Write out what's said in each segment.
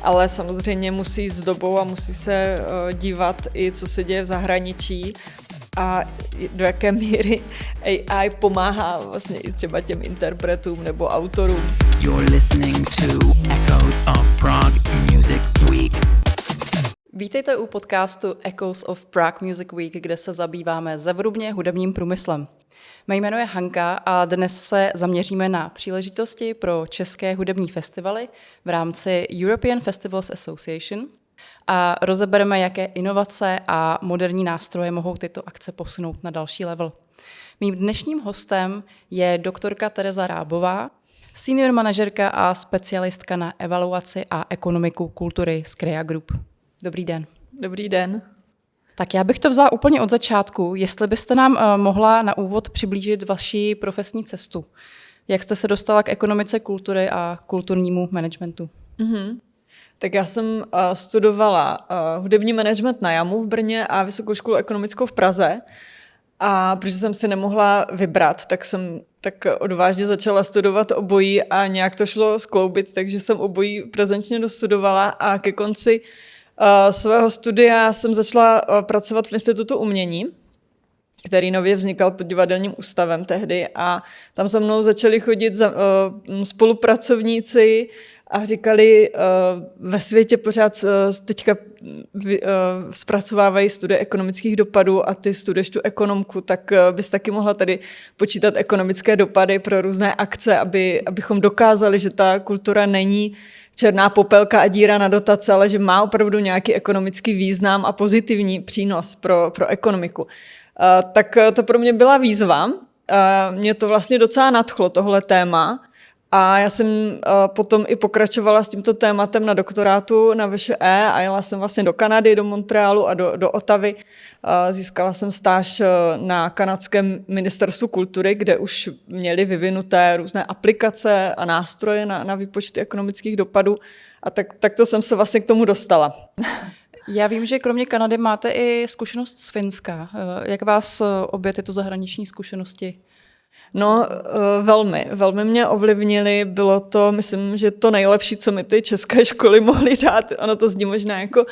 ale samozřejmě musí jít s dobou a musí se dívat i, co se děje v zahraničí a do jaké míry AI pomáhá vlastně i třeba těm interpretům nebo autorům. You're listening to Echoes of Prague Music Week. Vítejte u podcastu Echoes of Prague Music Week, kde se zabýváme zevrubně hudebním průmyslem. Mé jméno je Hanka a dnes se zaměříme na příležitosti pro české hudební festivaly v rámci European Festivals Association a rozebereme, jaké inovace a moderní nástroje mohou tyto akce posunout na další level. Mým dnešním hostem je doktorka Tereza Rábová, senior manažerka a specialistka na evaluaci a ekonomiku kultury z Crea Group. Dobrý den. Dobrý den. Tak já bych to vzala úplně od začátku. Jestli byste nám mohla na úvod přiblížit vaši profesní cestu. Jak jste se dostala k ekonomice kultury a kulturnímu managementu? Tak já jsem studovala hudební management na JAMu v Brně a Vysokou školu ekonomickou v Praze. A protože jsem si nemohla vybrat, tak jsem tak odvážně začala studovat obojí a nějak to šlo skloubit, takže jsem obojí prezenčně dostudovala a ke konci svého studia jsem začala pracovat v Institutu umění, který nově vznikal pod Divadelním ústavem tehdy, a tam se mnou začali chodit spolupracovníci a říkali, ve světě pořád teďka zpracovávají studie ekonomických dopadů a ty studuješ tu ekonomku, tak bys taky mohla tady počítat ekonomické dopady pro různé akce, abychom dokázali, že ta kultura není černá popelka a díra na dotace, ale že má opravdu nějaký ekonomický význam a pozitivní přínos pro ekonomiku. Tak to pro mě byla výzva. Mě to vlastně docela nadchlo, tohle téma. A já jsem potom i pokračovala s tímto tématem na doktorátu na VŠE a jela jsem vlastně do Kanady, do Montrealu a do Ottavy. Získala jsem stáž na kanadském ministerstvu kultury, kde už měli vyvinuté různé aplikace a nástroje na výpočty ekonomických dopadů. A takto jsem se vlastně k tomu dostala. Já vím, že kromě Kanady máte i zkušenost z Finska. Jak vás obě tyto zahraniční zkušenosti? No, velmi mě ovlivnili. Bylo to, myslím, že to nejlepší, co mi ty české školy mohly dát. Ono to zní možná jako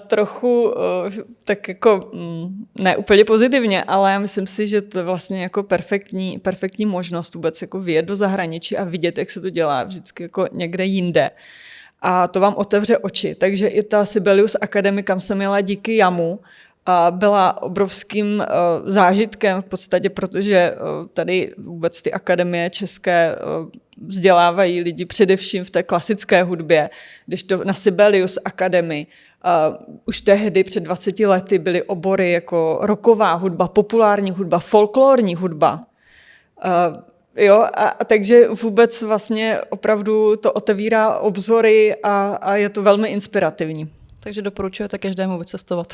trochu tak jako ne úplně pozitivně, ale já myslím si, že to je vlastně jako perfektní možnost vůbec jako vyjet do zahraničí a vidět, jak se to dělá vždycky jako někde jinde. A to vám otevře oči. Takže i ta Sibelius Academy, kam jsem jela díky JAMu, byla obrovským zážitkem v podstatě, protože tady vůbec ty akademie české vzdělávají lidi především v té klasické hudbě, když to na Sibelius Academy už tehdy před 20 lety byly obory jako rocková hudba, populární hudba, folklorní hudba. A takže vůbec vlastně opravdu to otevírá obzory a je to velmi inspirativní. Takže doporučujete každému vycestovat.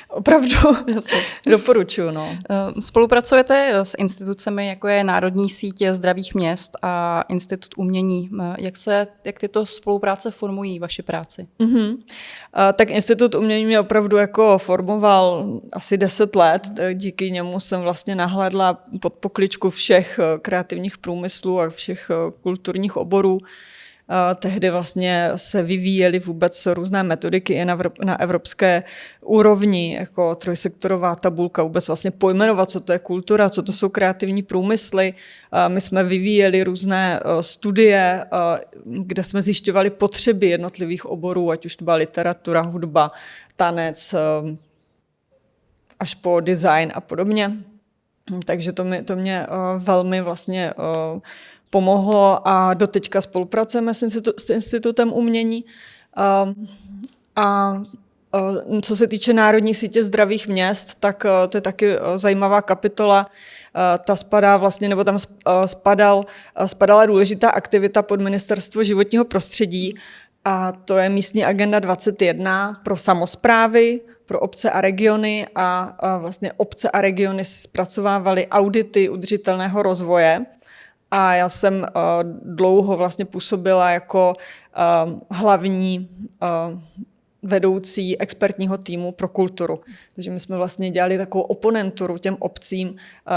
Opravdu doporučuji. No. Spolupracujete s institucemi, jako je Národní síť zdravých měst a Institut umění. Jak tyto spolupráce formují vaši práci? Tak Institut umění mě opravdu jako formoval asi 10 let. Díky němu jsem vlastně nahlédla pod pokličku všech kreativních průmyslů a všech kulturních oborů. Tehdy vlastně se vyvíjely vůbec různé metodiky i na evropské úrovni, jako trojsektorová tabulka, vůbec vlastně pojmenovat, co to je kultura, co to jsou kreativní průmysly. My jsme vyvíjeli různé studie, kde jsme zjišťovali potřeby jednotlivých oborů, ať už to byla literatura, hudba, tanec, až po design a podobně. Takže to mě velmi vlastně pomohlo a doteďka spolupracujeme s Institutem umění. A co se týče Národní sítě zdravých měst, tak to je taky zajímavá kapitola. Ta spadá vlastně, nebo tam spadala důležitá aktivita pod Ministerstvo životního prostředí a to je místní agenda 21 pro samosprávy, pro obce a regiony a vlastně obce a regiony zpracovávaly audity udržitelného rozvoje. A já jsem dlouho vlastně působila jako hlavní vedoucí expertního týmu pro kulturu. Takže my jsme vlastně dělali takovou oponenturu těm obcím,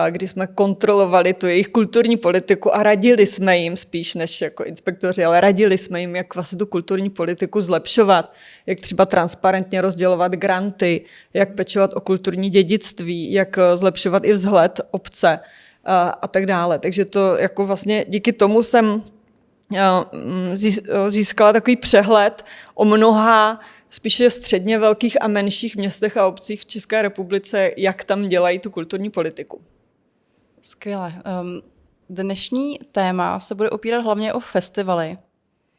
kdy jsme kontrolovali tu jejich kulturní politiku a radili jsme jim spíš než jako inspektoři, ale radili jsme jim, jak vlastně tu kulturní politiku zlepšovat, jak třeba transparentně rozdělovat granty, jak pečovat o kulturní dědictví, jak zlepšovat i vzhled obce a tak dále. Takže to jako vlastně díky tomu jsem získala takový přehled o mnoha spíše středně velkých a menších městech a obcích v České republice, jak tam dělají tu kulturní politiku. Skvěle. Dnešní téma se bude opírat hlavně o festivaly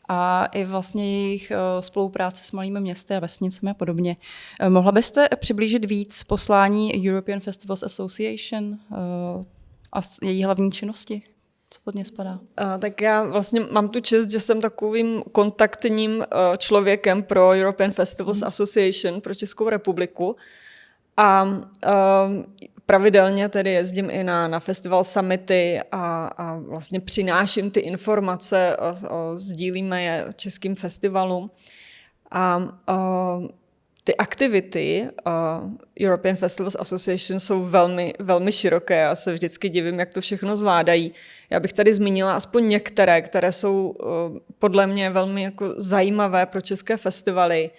a i vlastně jejich spolupráci s malými městy a vesnicemi a podobně. Mohla byste přiblížit víc poslání European Festivals Association a její hlavní činnosti? Co pod ně spadá? Tak já vlastně mám tu čest, že jsem takovým kontaktním člověkem pro European Festivals Association pro Českou republiku a pravidelně tedy jezdím i na festival summity a vlastně přináším ty informace, sdílíme je českým festivalům a ty aktivity European Festivals Association jsou velmi, velmi široké. Já se vždycky divím, jak to všechno zvládají. Já bych tady zmínila aspoň některé, které jsou podle mě velmi jako zajímavé pro české festivaly.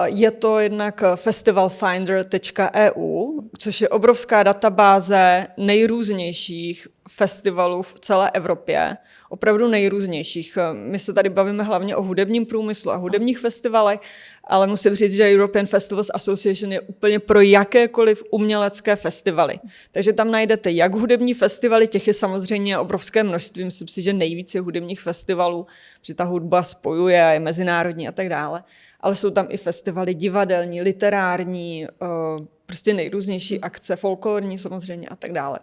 Je to jednak festivalfinder.eu, což je obrovská databáze nejrůznějších festivalů v celé Evropě, opravdu nejrůznějších. My se tady bavíme hlavně o hudebním průmyslu a hudebních festivalech, ale musím říct, že European Festivals Association je úplně pro jakékoliv umělecké festivaly. Takže tam najdete jak hudební festivaly, těch je samozřejmě obrovské množství, myslím si, že nejvíce hudebních festivalů, protože ta hudba spojuje a je mezinárodní a tak dále, ale jsou tam i festivaly divadelní, literární, prostě nejrůznější akce, folklorní samozřejmě a tak dále.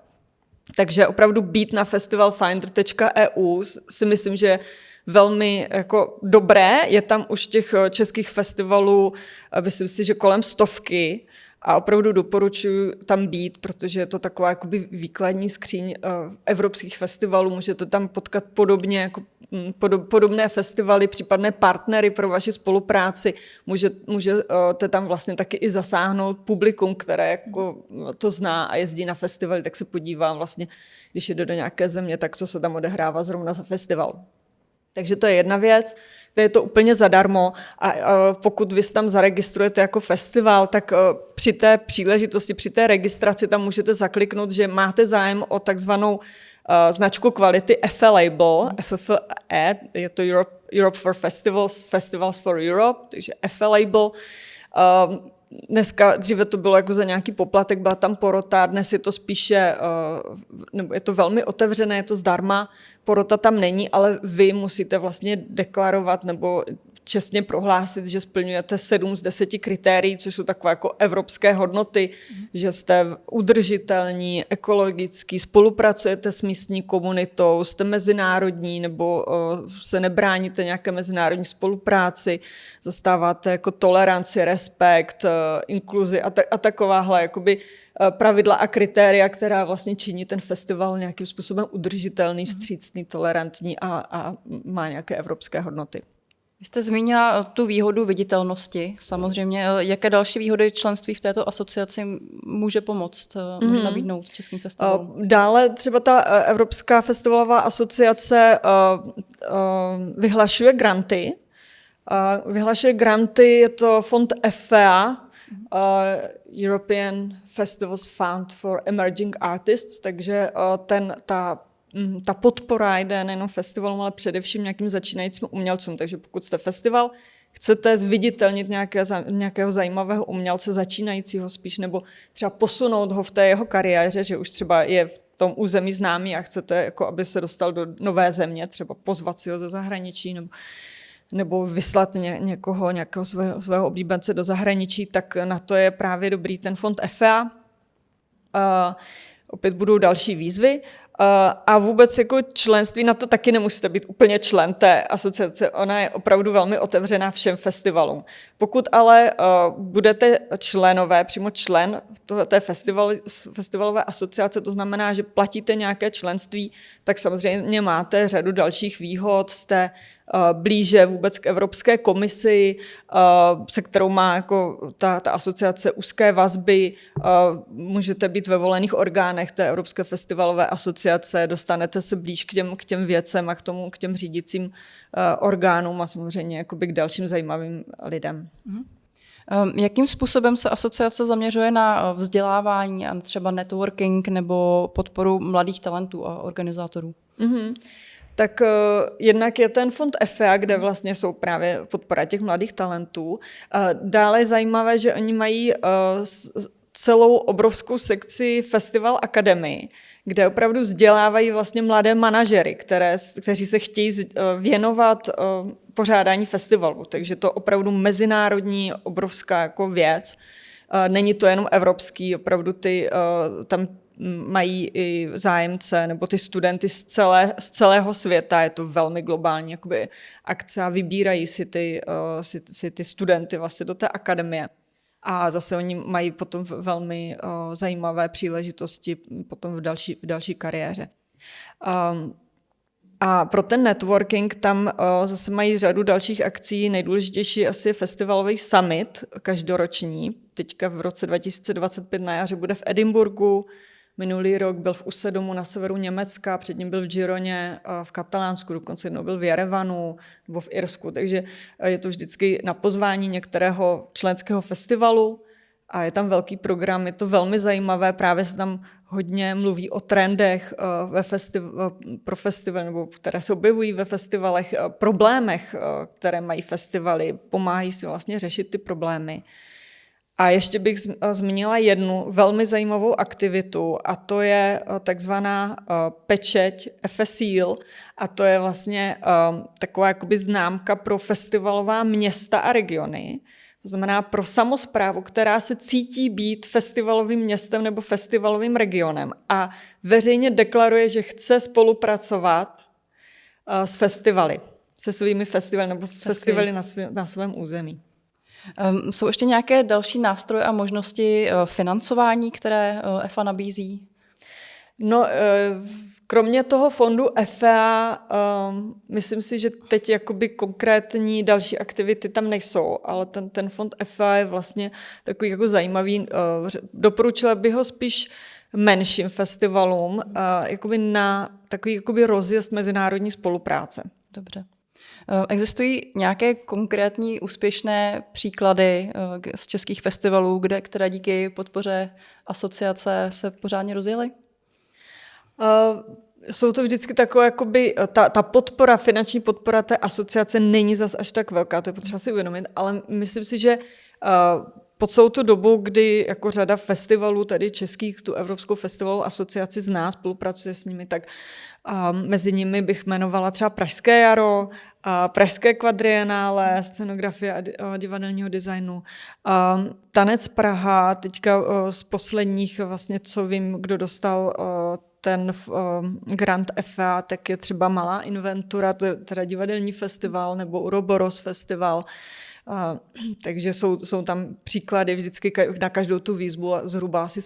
Takže opravdu být na festivalfinder.eu si myslím, že je velmi jako dobré. Je tam už těch českých festivalů, myslím si, že kolem 100 a opravdu doporučuji tam být, protože je to taková jakoby výkladní skříň evropských festivalů. Můžete tam potkat podobně jako podobné festivaly, případné partnery pro vaši spolupráci. Můžete tam vlastně taky i zasáhnout publikum, které jako to zná a jezdí na festivaly, tak se podívám vlastně, když jde do nějaké země, tak co se tam odehrává zrovna za festival. Takže to je jedna věc, to je to úplně zadarmo a pokud vy se tam zaregistrujete jako festival, tak při té příležitosti, při té registraci tam můžete zakliknout, že máte zájem o takzvanou značku kvality FFE label, FFE, je to Europe for Festivals, Festivals for Europe, takže FFE label. Dříve to bylo jako za nějaký poplatek, byla tam porota, dnes je to spíše, nebo je to velmi otevřené, je to zdarma, porota tam není, ale vy musíte vlastně deklarovat nebo čestně prohlásit, že splňujete 7 z 10 kritérií, což jsou takové jako evropské hodnoty, že jste udržitelní, ekologický, spolupracujete s místní komunitou, jste mezinárodní nebo se nebráníte nějaké mezinárodní spolupráci, zastáváte jako toleranci, respekt, inkluzi a takováhle jakoby pravidla a kritéria, která vlastně činí ten festival nějakým způsobem udržitelný, vstřícný, tolerantní a má nějaké evropské hodnoty. Vy jste zmínila tu výhodu viditelnosti. Samozřejmě, jaké další výhody členství v této asociaci může pomoct, může nabídnout českým festivalům? Dále třeba ta Evropská festivalová asociace vyhlašuje granty. Je to fond EFEA, European Festivals Fund for Emerging Artists, takže ta podpora jde nejenom festivalům, ale především nějakým začínajícím umělcům. Takže pokud jste festival, chcete zviditelnit nějakého zajímavého umělce, začínajícího spíš, nebo třeba posunout ho v té jeho kariéře, že už třeba je v tom území známý a chcete, jako aby se dostal do nové země, třeba pozvat si ho ze zahraničí, nebo vyslat nějakého svého oblíbence do zahraničí, tak na to je právě dobrý ten fond EFEA. Opět budou další výzvy. A vůbec jako členství, na to taky nemusíte být úplně člen té asociace, ona je opravdu velmi otevřená všem festivalům. Pokud ale budete členové, přímo člen té festivalové asociace, to znamená, že platíte nějaké členství, tak samozřejmě máte řadu dalších výhod, jste blíže vůbec k Evropské komisi, se kterou má jako ta asociace úzké vazby, můžete být ve volených orgánech té Evropské festivalové asociace, dostanete se blíž k těm věcem a k těm řídícím orgánům a samozřejmě jakoby k dalším zajímavým lidem. Jakým způsobem se asociace zaměřuje na vzdělávání a třeba networking nebo podporu mladých talentů a organizátorů? Tak jednak je ten fond EFEA, kde vlastně jsou právě podpora těch mladých talentů. Dále je zajímavé, že oni mají celou obrovskou sekci Festival Academy, kde opravdu vzdělávají vlastně mladé manažery, kteří se chtějí věnovat pořádání festivalu. Takže to opravdu mezinárodní obrovská jako věc. Není to jenom evropský, opravdu tam mají i zájemce nebo ty studenty z celého světa, je to velmi globální jakoby akce a vybírají si ty studenty vlastně do té akademie. A zase oni mají potom velmi zajímavé příležitosti potom v další kariéře. A pro ten networking tam zase mají řadu dalších akcí. Nejdůležitější asi je festivalový summit každoroční. Teďka v roce 2025 na jaře bude v Edinburghu. Minulý rok byl v Usedomu na severu Německa, před ním byl v Gironě v Katalánsku, dokonce jednou byl v Jerevanu nebo v Irsku, takže je to vždycky na pozvání některého členského festivalu a je tam velký program, je to velmi zajímavé, právě se tam hodně mluví o trendech pro festivaly, nebo které se objevují ve festivalech, problémech, které mají festivaly, pomáhají si vlastně řešit ty problémy. A ještě bych zmínila jednu velmi zajímavou aktivitu a to je takzvaná pečeť FSEAL a to je vlastně taková jakoby známka pro festivalová města a regiony. To znamená pro samosprávu, která se cítí být festivalovým městem nebo festivalovým regionem a veřejně deklaruje, že chce spolupracovat s festivaly, se svými festivaly nebo s festivaly na svém území. Jsou ještě nějaké další nástroje a možnosti financování, které EFA nabízí? No, kromě toho fondu EFEA, myslím si, že teď jakoby konkrétní další aktivity tam nejsou, ale ten fond EFEA je vlastně takový jako zajímavý. Doporučila bych ho spíš menším festivalům, jakoby na takový jakoby rozjezd mezinárodní spolupráce. Dobře. Existují nějaké konkrétní úspěšné příklady z českých festivalů, které díky podpoře asociace se pořádně rozjely? Jsou to vždycky takové, jakoby, ta podpora, finanční podpora té asociace není zas až tak velká, to je potřeba si uvědomit, ale myslím si, že po celou tu dobu, kdy jako řada festivalů, tady českých, tu Evropskou festivalovou asociaci zná, spolupracuje s nimi, tak mezi nimi bych jmenovala třeba Pražské jaro, Pražské kvadrienále, scenografie a divadelního designu, Tanec Praha, teďka z posledních vlastně, co vím, kdo dostal ten grant EFA, tak je třeba Malá inventura, to je teda divadelní festival, nebo Uroboros festival. Takže jsou tam příklady vždycky na každou tu výzvu zhruba asi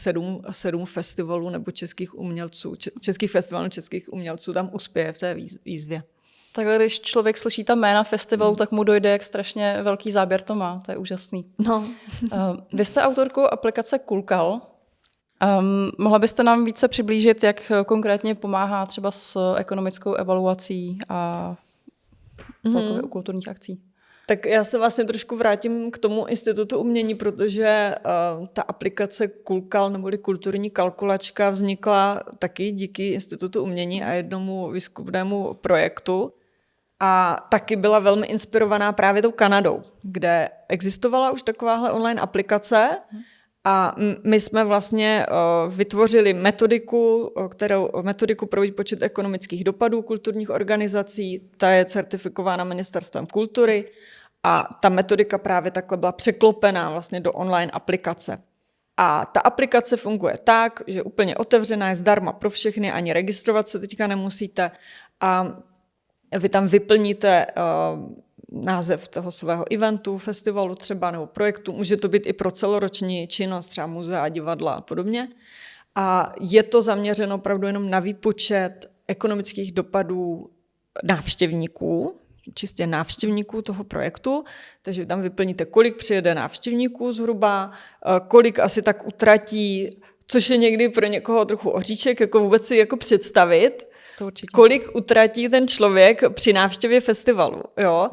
7 festivalů nebo českých festivalů českých umělců tam uspěje v té výzvě. Takhle, když člověk slyší ta jména festivalu, tak mu dojde, jak strašně velký záběr to má. To je úžasný. No. Vy jste autorkou aplikace Kulkal. Mohla byste nám více přiblížit, jak konkrétně pomáhá třeba s ekonomickou evaluací a celkově u kulturních akcí? Tak já se vlastně trošku vrátím k tomu Institutu umění, protože ta aplikace Kulkal neboli kulturní kalkulačka vznikla taky díky Institutu umění a jednomu výzkumnému projektu. A taky byla velmi inspirovaná právě tou Kanadou, kde existovala už takováhle online aplikace a my jsme vlastně vytvořili metodiku pro výpočet ekonomických dopadů kulturních organizací, ta je certifikována Ministerstvem kultury a ta metodika právě takhle byla překlopená vlastně do online aplikace. A ta aplikace funguje tak, že úplně otevřená, je zdarma pro všechny, ani registrovat se teďka nemusíte a vy tam vyplníte název toho svého eventu, festivalu třeba nebo projektu, může to být i pro celoroční činnost, třeba muzea, divadla a podobně. A je to zaměřeno opravdu jenom na výpočet ekonomických dopadů návštěvníků, čistě návštěvníků toho projektu, takže tam vyplníte, kolik přijede návštěvníků zhruba, kolik asi tak utratí, což je někdy pro někoho trochu oříček, jako vůbec si jako představit, kolik utratí ten člověk při návštěvě festivalu, jo?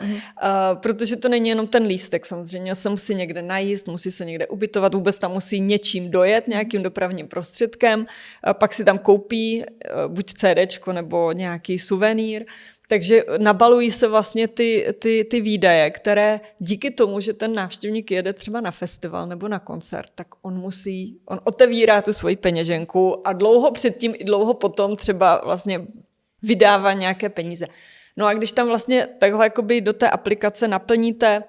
Protože to není jenom ten lístek, samozřejmě se musí někde najíst, musí se někde ubytovat, vůbec tam musí něčím dojet, nějakým dopravním prostředkem, pak si tam koupí buď CDčko nebo nějaký suvenýr, takže nabalují se vlastně ty výdaje, které díky tomu, že ten návštěvník jede třeba na festival nebo na koncert, tak on otevírá tu svoji peněženku a dlouho předtím i dlouho potom třeba vlastně vydává nějaké peníze. No a když tam vlastně takhle jakoby do té aplikace naplníte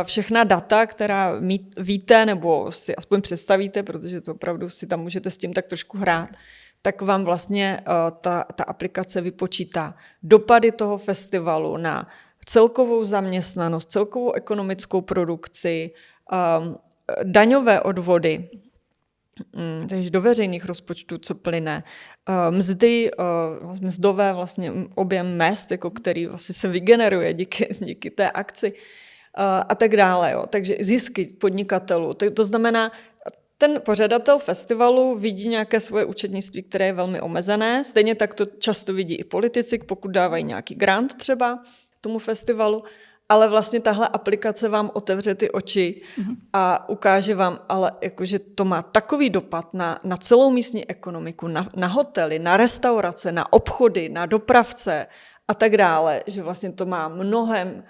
všechna data, která víte nebo si aspoň představíte, protože to opravdu si tam můžete s tím tak trošku hrát, tak vám vlastně ta aplikace vypočítá dopady toho festivalu na celkovou zaměstnanost, celkovou ekonomickou produkci, daňové odvody, takže do veřejných rozpočtů, co plyne, mzdové vlastně objem mezd, jako který vlastně se vygeneruje díky té akci a tak dále. Jo. Takže zisky podnikatelů. To znamená, ten pořadatel festivalu vidí nějaké svoje účetnictví, které je velmi omezené. Stejně tak to často vidí i politici, pokud dávají nějaký grant třeba tomu festivalu, ale vlastně tahle aplikace vám otevře ty oči a ukáže vám, ale jakože to má takový dopad na celou místní ekonomiku, na hotely, na restaurace, na obchody, na dopravce a tak dále, že vlastně to má mnohem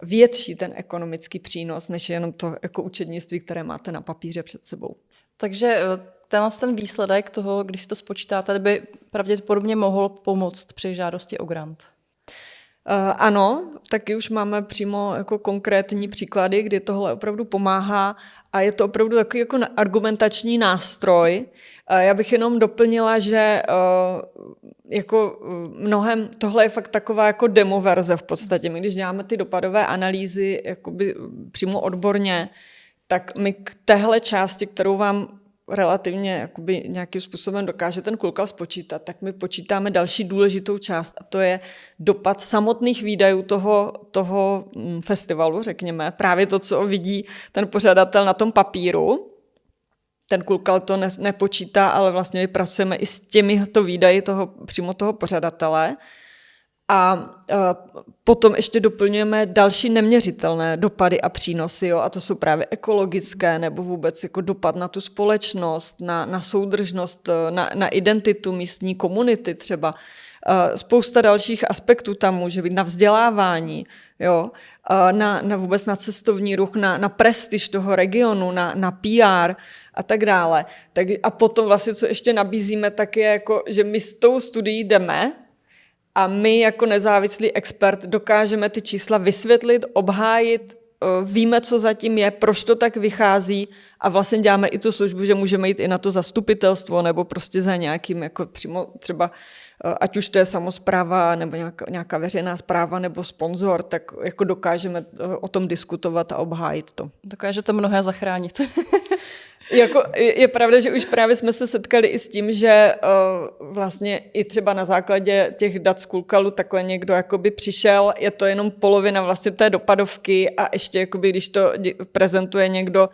větší ten ekonomický přínos, než jenom to jako účetnictví, které máte na papíře před sebou. Takže ten výsledek toho, když si to spočítáte, by pravděpodobně mohl pomoct při žádosti o grant. Ano, taky už máme přímo jako konkrétní příklady, kdy tohle opravdu pomáhá a je to opravdu takový jako argumentační nástroj. Já bych jenom doplnila, že jako mnohem, tohle je fakt taková jako demo verze v podstatě. My když děláme ty dopadové analýzy jakoby přímo odborně, tak my k téhle části, kterou vám relativně jakoby nějakým způsobem dokáže ten Kulkal spočítat, tak my počítáme další důležitou část a to je dopad samotných výdajů toho festivalu, řekněme. Právě to, co vidí ten pořadatel na tom papíru. Ten Kulkal to nepočítá, ale vlastně my pracujeme i s těmito výdaji přímo toho pořadatele. A potom ještě doplňujeme další neměřitelné dopady a přínosy, jo? A to jsou právě ekologické nebo vůbec jako dopad na tu společnost, na soudržnost, na identitu místní komunity třeba. Spousta dalších aspektů tam může být na vzdělávání, jo? Vůbec na cestovní ruch, na prestiž toho regionu, na PR a tak dále. A potom vlastně, co ještě nabízíme, tak je jako, že my s tou studií jdeme a my jako nezávislý expert dokážeme ty čísla vysvětlit, obhájit, víme, co zatím je, proč to tak vychází a vlastně děláme i tu službu, že můžeme jít i na to zastupitelstvo nebo prostě za nějakým jako přímo třeba, ať už to je samospráva nebo nějaká veřejná správa nebo sponzor, tak jako dokážeme o tom diskutovat a obhájit to. Dokáže to mnohé zachránit. Jako je pravda, že už právě jsme se setkali i s tím, že vlastně i třeba na základě těch dat z Kulkalu takhle někdo jakoby přišel, je to jenom polovina vlastně té dopadovky a ještě jakoby, když to prezentuje někdo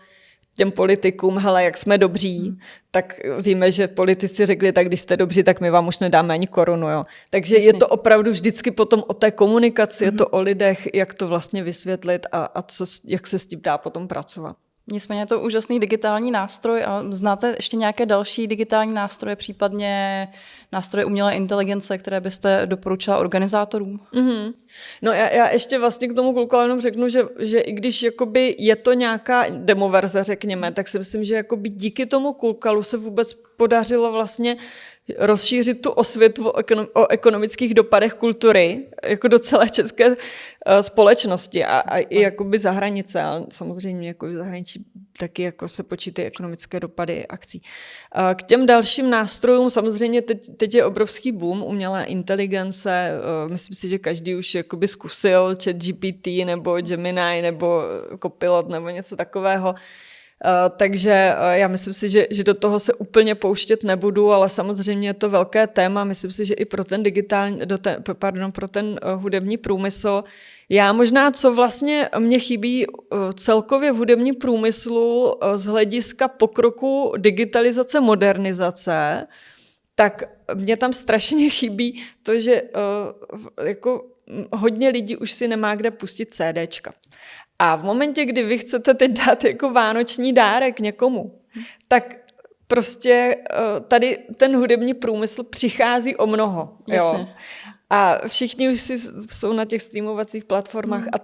těm politikům, hele, jak jsme dobří, tak víme, že politici řekli, tak když jste dobří, tak my vám už nedáme ani korunu. Jo. Takže je to opravdu vždycky potom o té komunikaci, je to o lidech, jak to vlastně vysvětlit a jak se s tím dá potom pracovat. Nicméně je to úžasný digitální nástroj a znáte ještě nějaké další digitální nástroje, případně nástroje umělé inteligence, které byste doporučila organizátorům? Mm-hmm. No já ještě vlastně k tomu Kulkalu jenom řeknu, že i když jakoby je to nějaká demoverze, řekněme, tak si myslím, že jakoby díky tomu Kulkalu se vůbec podařilo vlastně rozšířit tu osvětu o ekonomických dopadech kultury jako do celé české společnosti a i jakoby za hranice, ale samozřejmě jako v zahraničí taky jako se počítají ekonomické dopady akcí. K těm dalším nástrojům samozřejmě teď je obrovský boom umělé inteligence. Myslím si, že každý už jakoby zkusil ChatGPT nebo Gemini nebo Copilot nebo něco takového. Takže já myslím si, že do toho se úplně pouštět nebudu, ale samozřejmě je to velké téma. Myslím si, že i pro ten pro ten hudební průmysl. Já možná, co vlastně mě chybí celkově v hudebním průmyslu z hlediska pokroku digitalizace, modernizace, tak mě tam strašně chybí to, že jako hodně lidí už si nemá kde pustit CDčka. A v momentě, kdy vy chcete teď dát jako vánoční dárek někomu, tak prostě tady ten hudební průmysl přichází o mnoho. Jo? A všichni už jsou na těch streamovacích platformách a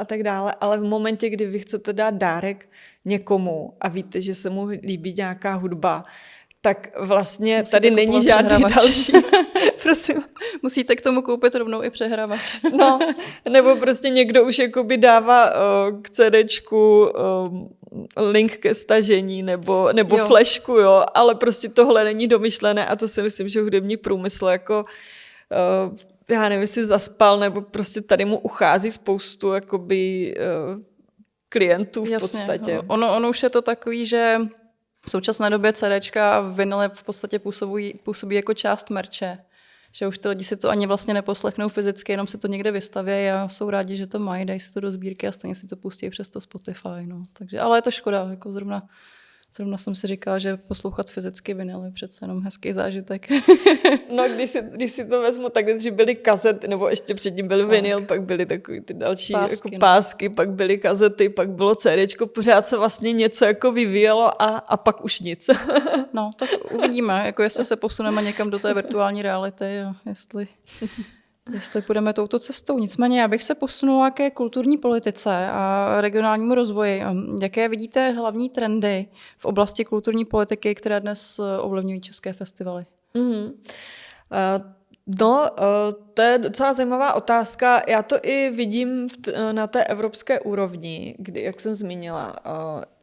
tak dále, ale v momentě, kdy vy chcete dát dárek někomu a víte, že se mu líbí nějaká hudba, tak vlastně musíte tady není žádný další. Prosím. Musíte k tomu koupit rovnou i přehrávač. No, nebo prostě někdo už jakoby dává k CDčku link ke stažení nebo flashku, jo, ale prostě tohle není domyšlené a to si myslím, že hudební průmysl jako já nevím, jestli zaspal, nebo prostě tady mu uchází spoustu jakoby klientů v podstatě. Ono už je to takový, že v současné době CDčka a vinyly v podstatě působí jako část merče. Že už ty lidi si to ani vlastně neposlechnou fyzicky, jenom si to někde vystaví a jsou rádi, že to mají, dají si to do sbírky a stejně si to pustí přes to Spotify. No. Takže, ale je to škoda, jako zrovna jsem si říkala, že poslouchat fyzicky vinyl je přece jenom hezký zážitek. No, když si to vezmu tak, že byly kazety, nebo ještě předtím byl vinyl, pak byly takový ty další pásky, pak byly kazety, pak bylo CDčko, pořád se vlastně něco jako vyvíjelo a pak už nic. No, tak uvidíme, jako jestli se posuneme někam do té virtuální reality a jestli půjdeme touto cestou. Nicméně já bych se posunula ke kulturní politice a regionálnímu rozvoji. Jaké vidíte hlavní trendy v oblasti kulturní politiky, které dnes ovlivňují české festivaly? To je docela zajímavá otázka. Já to i vidím na té evropské úrovni, kdy, jak jsem zmínila,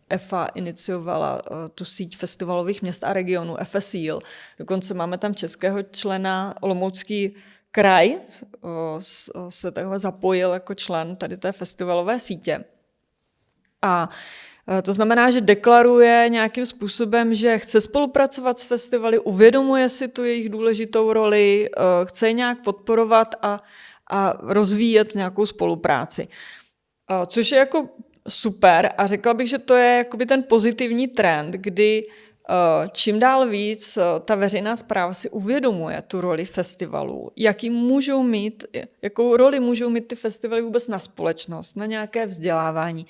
EFA iniciovala tu síť festivalových měst a regionů, FSIL. Dokonce máme tam českého člena, Olomoucký kraj se takhle zapojil jako člen tady té festivalové sítě. A to znamená, že deklaruje nějakým způsobem, že chce spolupracovat s festivaly, uvědomuje si tu jejich důležitou roli, chce je nějak podporovat a rozvíjet nějakou spolupráci. Což je jako super a řekla bych, že to je jakoby ten pozitivní trend, kdy čím dál víc ta veřejná správa si uvědomuje tu roli festivalů, jakou roli můžou mít ty festivaly vůbec na společnost, na nějaké vzdělávání,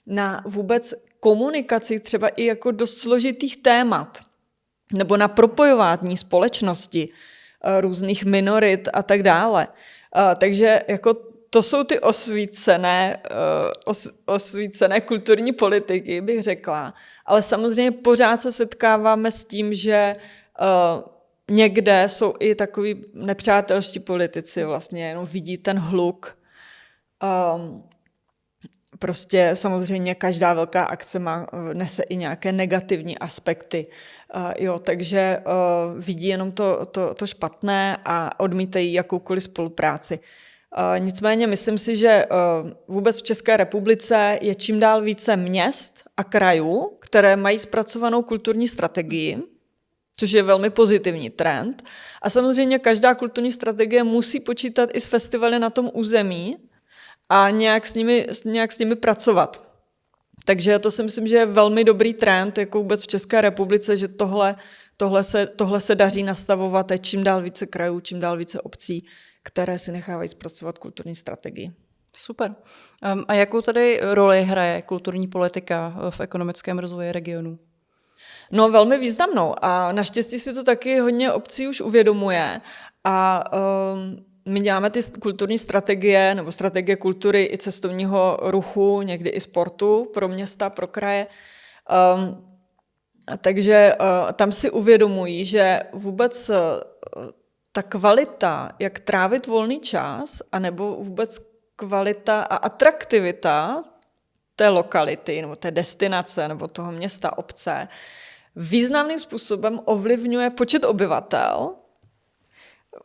na vůbec komunikaci třeba i jako dost složitých témat, nebo na propojování společnosti, různých minorit a tak dále. Takže jako to jsou ty osvícené kulturní politiky, bych řekla. Ale samozřejmě pořád se setkáváme s tím, že někde jsou i takový nepřátelští politici, vlastně jenom vidí ten hluk. Prostě samozřejmě každá velká akce nese i nějaké negativní aspekty. Takže vidí jenom to špatné a odmítají jakoukoliv spolupráci. Nicméně myslím si, že vůbec v České republice je čím dál více měst a krajů, které mají zpracovanou kulturní strategii, což je velmi pozitivní trend. A samozřejmě každá kulturní strategie musí počítat i s festivaly na tom území a nějak s nimi pracovat. Takže to si myslím, že je velmi dobrý trend jako vůbec v České republice, že tohle se daří nastavovat a čím dál více krajů, čím dál více obcí, které si nechávají zpracovat kulturní strategii. Super. A jakou tady roli hraje kulturní politika v ekonomickém rozvoji regionu? No, velmi významnou a naštěstí si to taky hodně obcí už uvědomuje a my děláme ty kulturní strategie nebo strategie kultury i cestovního ruchu, někdy i sportu pro města, pro kraje. Takže tam si uvědomují, že vůbec ta kvalita, jak trávit volný čas, anebo vůbec kvalita a atraktivita té lokality nebo té destinace nebo toho města, obce významným způsobem ovlivňuje počet obyvatel,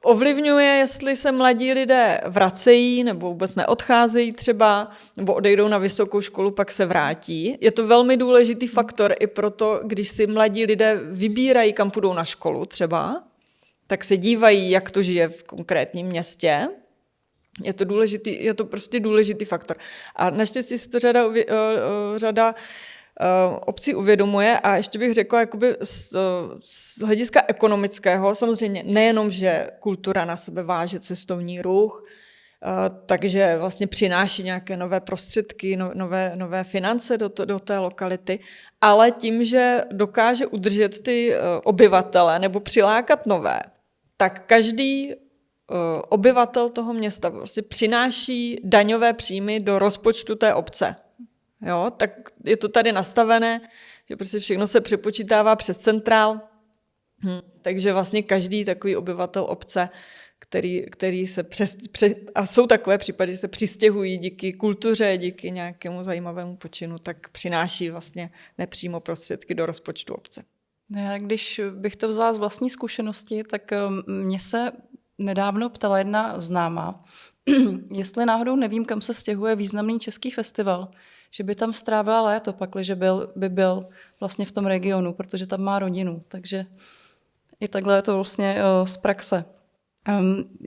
ovlivňuje, jestli se mladí lidé vracejí nebo vůbec neodcházejí třeba, nebo odejdou na vysokou školu, pak se vrátí. Je to velmi důležitý faktor i proto, když si mladí lidé vybírají, kam půjdou na školu třeba, tak se dívají, jak to žije v konkrétním městě. Je to prostě důležitý faktor. A naštěstí si to řada obcí uvědomuje a ještě bych řekla, jakoby z hlediska ekonomického, samozřejmě nejenom, že kultura na sebe váže cestovní ruch, takže vlastně přináší nějaké nové prostředky, nové finance do té lokality, ale tím, že dokáže udržet ty obyvatele nebo přilákat nové, tak každý obyvatel toho města prostě přináší daňové příjmy do rozpočtu té obce. Jo, tak je to tady nastavené, že prostě všechno se přepočítává přes centrál, takže vlastně každý takový obyvatel obce, který se a jsou takové případy, že se přistěhují díky kultuře, díky nějakému zajímavému počinu, tak přináší vlastně nepřímo prostředky do rozpočtu obce. Já, když bych to vzala z vlastní zkušenosti, tak mě se nedávno ptala jedna známá, jestli náhodou nevím, kam se stěhuje významný český festival, že by tam strávila léto, pakliže by byl vlastně v tom regionu, protože tam má rodinu. Takže i takhle je to vlastně z praxe.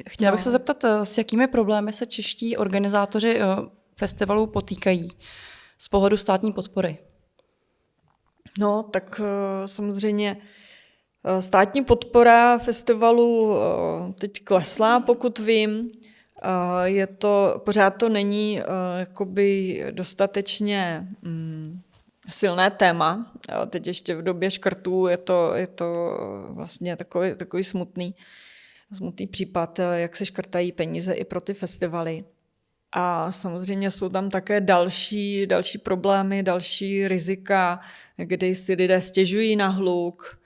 Chtěla bych se zeptat, s jakými problémy se čeští organizátoři festivalů potýkají z pohledu státní podpory? No, tak samozřejmě státní podpora festivalu teď klesla, pokud vím. Pořád to není jakoby dostatečně silné téma. Teď ještě v době škrtů je to vlastně takový smutný případ, jak se škrtají peníze i pro ty festivaly. A samozřejmě jsou tam také další problémy, další rizika, kdy si lidé stěžují na hluk.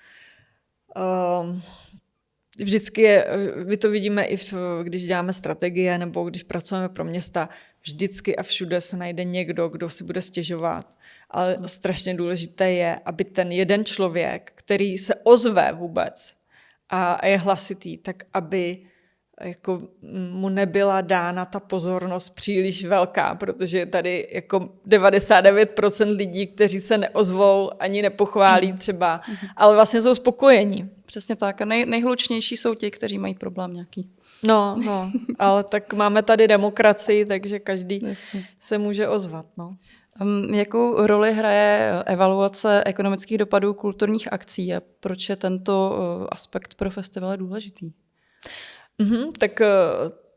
Vždycky my to vidíme i když děláme strategie nebo když pracujeme pro města, vždycky a všude se najde někdo, kdo si bude stěžovat. Ale strašně důležité je, aby ten jeden člověk, který se ozve vůbec a je hlasitý, tak aby jako mu nebyla dána ta pozornost příliš velká, protože je tady jako 99% lidí, kteří se neozvou, ani nepochválí třeba, ale vlastně jsou spokojení. Přesně tak. A nejhlučnější jsou ti, kteří mají problém nějaký. No, ale tak máme tady demokracii, takže každý se může ozvat. No. Jakou roli hraje evaluace ekonomických dopadů kulturních akcí a proč je tento aspekt pro festival důležitý? Tak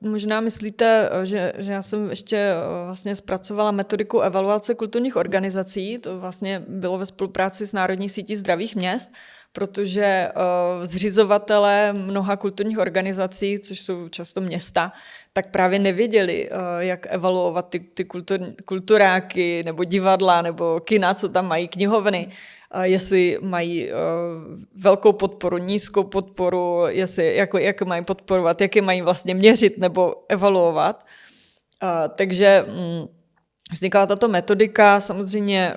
možná myslíte, že já jsem ještě vlastně zpracovala metodiku evaluace kulturních organizací, to vlastně bylo ve spolupráci s Národní sítí zdravých měst, protože zřizovatelé mnoha kulturních organizací, což jsou často města, tak právě nevěděli, jak evaluovat ty kulturáky nebo divadla nebo kina, co tam mají, knihovny, jestli mají velkou podporu, nízkou podporu, jak mají podporovat, jak je mají vlastně měřit nebo evaluovat. Takže vznikla tato metodika, samozřejmě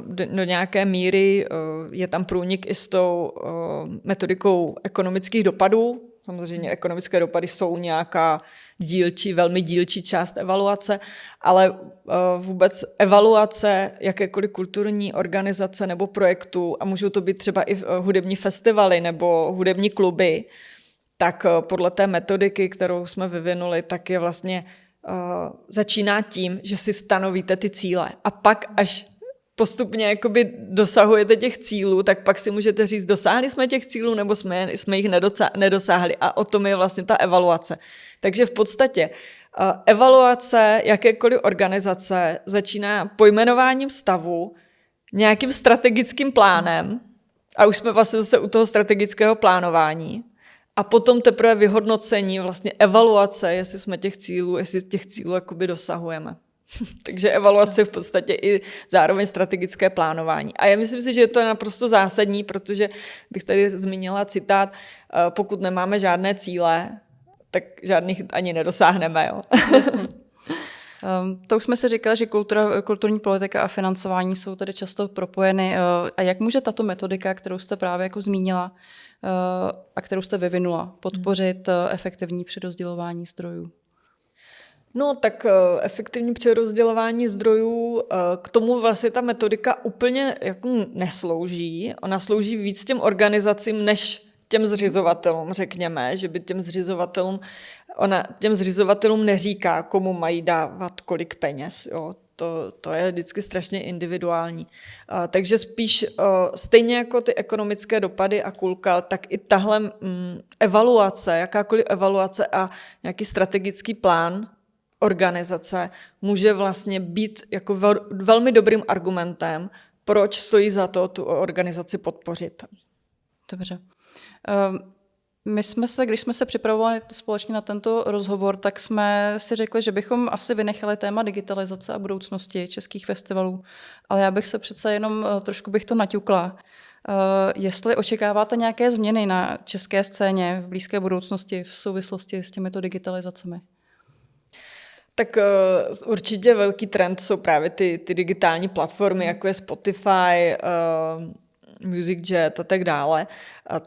do nějaké míry je tam průnik i s tou metodikou ekonomických dopadů. Samozřejmě ekonomické dopady jsou nějaká velmi dílčí část evaluace, ale vůbec evaluace jakékoliv kulturní organizace nebo projektu, a můžou to být třeba i hudební festivaly nebo hudební kluby, tak podle té metodiky, kterou jsme vyvinuli, tak je vlastně začíná tím, že si stanovíte ty cíle. A pak až postupně jakoby dosahujete těch cílů, tak pak si můžete říct, dosáhli jsme těch cílů nebo jsme jich nedosáhli. A o tom je vlastně ta evaluace. Takže v podstatě evaluace jakékoliv organizace začíná pojmenováním stavu, nějakým strategickým plánem, a už jsme vlastně zase u toho strategického plánování, a potom teprve vyhodnocení, vlastně evaluace, jestli těch cílů jakoby dosahujeme. Takže evaluace je v podstatě i zároveň strategické plánování. A já myslím si, že to je naprosto zásadní, protože bych tady zmínila citát, pokud nemáme žádné cíle, tak žádných ani nedosáhneme. Jo? To už jsme si říkali, že kulturní politika a financování jsou tady často propojeny. A jak může tato metodika, kterou jste právě jako zmínila a kterou jste vyvinula, podpořit efektivní přerozdělování zdrojů? No tak efektivní přerozdělování zdrojů, k tomu vlastně ta metodika úplně jako neslouží. Ona slouží víc těm organizacím, než těm zřizovatelům, řekněme, že by těm zřizovatelům neříká, komu mají dávat kolik peněz. Jo. To je vždycky strašně individuální. Takže spíš stejně jako ty ekonomické dopady a kulka, tak i tahle evaluace, jakákoliv evaluace a nějaký strategický plán organizace může vlastně být jako velmi dobrým argumentem, proč stojí za to tu organizaci podpořit. Dobře. Když jsme se připravovali společně na tento rozhovor, tak jsme si řekli, že bychom asi vynechali téma digitalizace a budoucnosti českých festivalů, ale já bych se přece jenom trošku bych to naťukla. Jestli očekáváte nějaké změny na české scéně v blízké budoucnosti v souvislosti s těmito digitalizacemi? Tak určitě velký trend jsou právě ty digitální platformy, jako je Spotify, MusicJet a tak dále.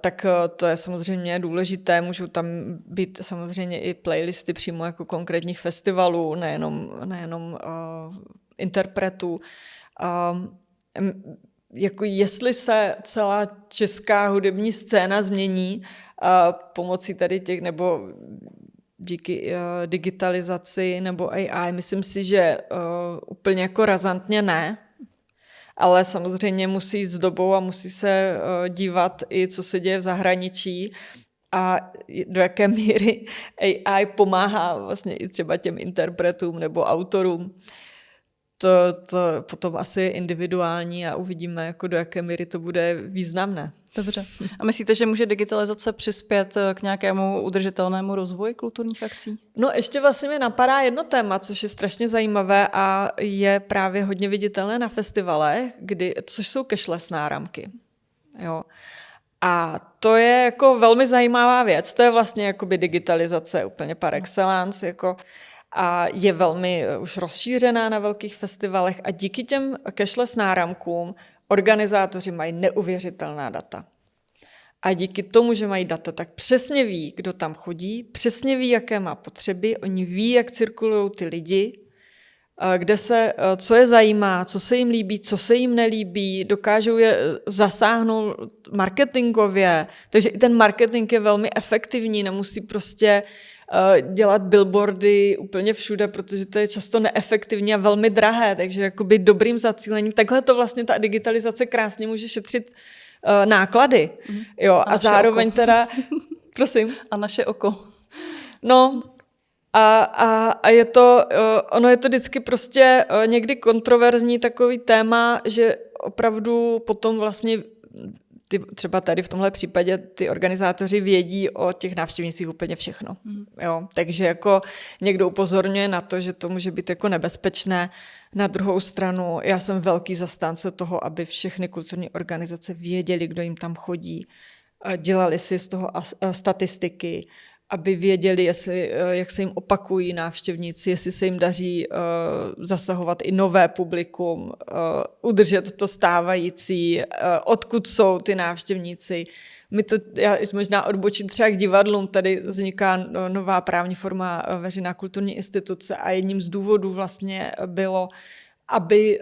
Tak to je samozřejmě důležité. Můžou tam být samozřejmě i playlisty přímo jako konkrétních festivalů, nejenom interpretů. Jako jestli se celá česká hudební scéna změní pomocí tady těch, nebo díky digitalizaci nebo AI, myslím si, že úplně jako razantně ne, ale samozřejmě musí jít s dobou a musí se dívat i, co se děje v zahraničí a do jaké míry AI pomáhá vlastně i třeba těm interpretům nebo autorům. To potom asi je individuální a uvidíme, jako do jaké míry to bude významné. Dobře. A myslíte, že může digitalizace přispět k nějakému udržitelnému rozvoji kulturních akcí? No ještě vlastně mi napadá jedno téma, což je strašně zajímavé a je právě hodně viditelné na festivalech, což jsou cashless náramky. Jo. A to je jako velmi zajímavá věc. To je vlastně jakoby digitalizace úplně par excellence, jako a je velmi už rozšířená na velkých festivalech a díky těm cashless náramkům organizátoři mají neuvěřitelná data. A díky tomu, že mají data, tak přesně ví, kdo tam chodí, přesně ví, jaké má potřeby, oni ví, jak cirkulují ty lidi, co je zajímá, co se jim líbí, co se jim nelíbí, dokážou je zasáhnout marketingově, takže i ten marketing je velmi efektivní, nemusí prostě dělat billboardy úplně všude, protože to je často neefektivní a velmi drahé, takže jakoby dobrým zacílením. Takhle to vlastně ta digitalizace krásně může šetřit náklady. Jo, a zároveň oko. Teda, prosím. A naše oko. No, a je to, ono je to vždycky prostě někdy kontroverzní takový téma, že opravdu potom vlastně třeba tady v tomhle případě ty organizátoři vědí o těch návštěvnících úplně všechno. Jo, takže jako někdo upozorňuje na to, že to může být jako nebezpečné. Na druhou stranu já jsem velký zastánce toho, aby všechny kulturní organizace věděli, kdo jim tam chodí, dělali si z toho statistiky, aby věděli, jak se jim opakují návštěvníci, jestli se jim daří zasahovat i nové publikum, udržet to stávající, odkud jsou ty návštěvníci. Já možná odbočím třeba k divadlům, tady vzniká nová právní forma veřejná kulturní instituce a jedním z důvodů vlastně bylo, aby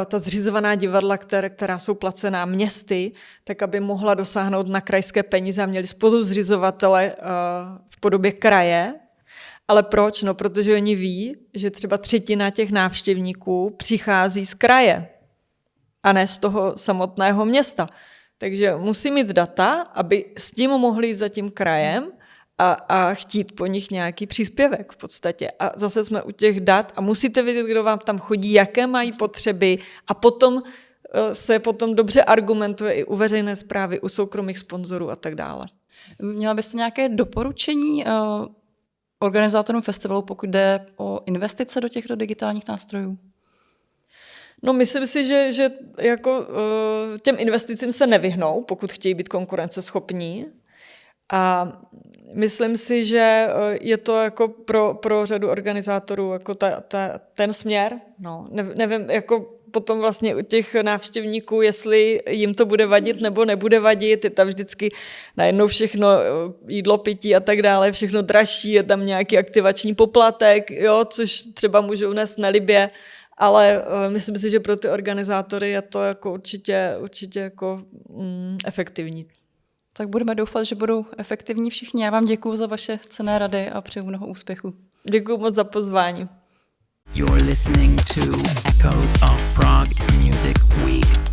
ta zřizovaná divadla, která jsou placená městy, tak aby mohla dosáhnout na krajské peníze a měli spoluzřizovatele v podobě kraje. Ale proč? No, protože oni ví, že třeba třetina těch návštěvníků přichází z kraje a ne z toho samotného města. Takže musí mít data, aby s tím mohli jít za tím krajem a chtít po nich nějaký příspěvek v podstatě. A zase jsme u těch dat a musíte vědět, kdo vám tam chodí, jaké mají potřeby a potom se dobře argumentuje i u veřejné správy, u soukromých sponzorů a tak dále. Měla byste nějaké doporučení organizátorům festivalu, pokud jde o investice do těchto digitálních nástrojů? No, myslím si, že jako těm investicím se nevyhnou, pokud chtějí být konkurenceschopní. A myslím si, že je to jako pro řadu organizátorů jako ten směr. No, nevím, jako potom vlastně u těch návštěvníků, jestli jim to bude vadit nebo nebude vadit, je tam vždycky najednou všechno jídlo, pití a tak dále, všechno dražší, je tam nějaký aktivační poplatek, jo, což třeba můžou nést nelibě, ale myslím si, že pro ty organizátory je to jako určitě jako efektivní. Tak budeme doufat, že budou efektivní všichni. Já vám děkuju za vaše cenné rady a přeju mnoho úspěchů. Děkuju moc za pozvání. You're listening to Echoes of Prague Music Week.